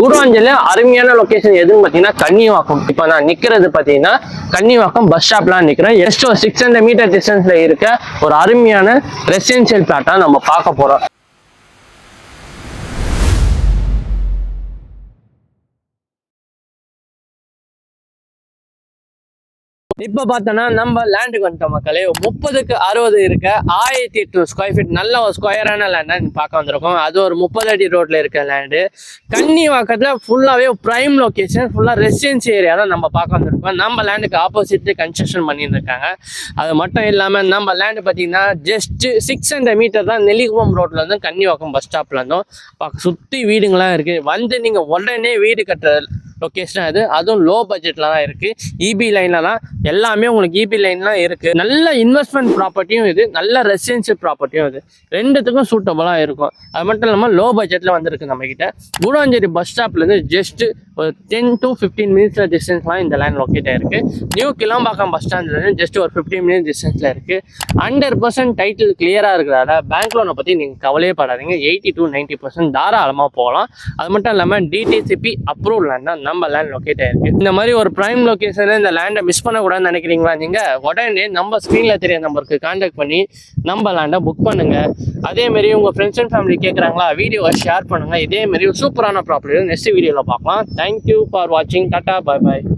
கூடுவாஞ்சேரியில அருமையான லொகேஷன் எதுன்னு பாத்தீங்கன்னா கன்னிவாக்கம். இப்ப நான் நிக்கிறது பாத்தீங்கன்னா கன்னிவாக்கம் பஸ் ஸ்டாப்லாம் நிக்கிறேன். ஜஸ்ட் ஒரு 600 மீட்டர் டிஸ்டன்ஸ்ல இருக்க ஒரு அருமையான ரெசிடென்சியல் பிளாட்டா நம்ம பார்க்க போறோம். இப்ப பார்த்தோன்னா நம்ம லேண்டுக்கு வந்துட்டோம் மக்களே. 30க்கு 60 இருக்க 1008 ஸ்கொயர் ஃபீட் நல்ல ஒரு ஸ்கொயரான லேண்டா பார்க்க வந்திருக்கோம். அது ஒரு 30 அடி ரோட்ல இருக்க லேண்டு. கன்னிவாக்கத்துல ஃபுல்லாவே பிரைம் லொகேஷன், ஃபுல்லா ரெசிடென்சி ஏரியா தான் நம்ம பார்க்க வந்திருக்கோம். நம்ம லேண்டுக்கு ஆப்போசிட் கன்ஸ்ட்ரக்ஷன் பண்ணியிருக்காங்க. அது மட்டும் இல்லாம நம்ம லேண்டு பார்த்தீங்கன்னா ஜஸ்ட் 600 மீட்டர் தான் நெல்லிக்குப்பம் ரோட்ல இருந்து கன்னிவாக்கம் பஸ் ஸ்டாப்ல இருந்தும் சுற்றி வீடுங்களாம் இருக்கு. வந்து நீங்க உடனே வீடு கட்டுற லொக்கேஷன் அது. அதுவும் லோ பட்ஜெட்ல தான் இருக்கு. இபி லைன்ல தான் எல்லாமே உங்களுக்கு இபி லைன்லாம் இருக்கு. நல்ல இன்வெஸ்ட்மெண்ட் ப்ராப்பர்ட்டியும் இது, நல்ல ரெசிடென்சியல் ப்ராப்பர்ட்டியும் இது. ரெண்டுத்துக்கும் சூட்டபுளா இருக்கும். அது மட்டும் இல்லாமல் லோ பட்ஜெட்ல வந்துருக்கு நம்ம கிட்ட. கூடுவாஞ்சேரி பஸ் ஸ்டாப்ல இருந்து ஜஸ்ட் ஒரு 10 to 15 மினிட்ஸ் டிஸ்டன்ஸ்லாம் இந்த லேண்ட் லொக்கேட் ஆயிருக்கு. நியூ கிளம்பாக்கம் பஸ் ஸ்டாண்ட்ல இருந்து ஜஸ்ட் ஒரு 15 மினிட்ஸ் டிஸ்டன்ஸ்ல இருக்கு. 100% டைட்டில் கிளியரா இருக்கிறதால பேங்க் லோனை பத்தி நீங்க கவலையே படாதீங்க. 80 to 90% தாராளமா போகலாம். அது மட்டும் இல்லாமல் டிடிசிபி அப்ரூவ் லேண்ட் தான் நம்ம லேண்ட் லொக்கேட் ஆயிருக்கு. இந்த மாதிரி ஒரு பிரைம் லொகேஷன்ல இந்த லேண்டை மிஸ் பண்ணக்கூடாதுன்னு நினைக்கிறீங்களா நீங்க? உடனே நம்ம ஸ்கிரீன்ல தெரிய நம்பருக்கு கான்டாக்ட் பண்ணி நம்ம லேண்டை புக் பண்ணுங்க. அதே மாதிரி உங்க ஃப்ரெண்ட்ஸ் அண்ட் ஃபேமிலி கேட்குறாங்களா, வீடியோவை ஷேர் பண்ணுங்க. இதே மாதிரி சூப்பரான ப்ராப்பர்ட்டி நெக்ஸ்ட் வீடியோல பார்க்கலாம். Thank you for watching. Tata, bye bye.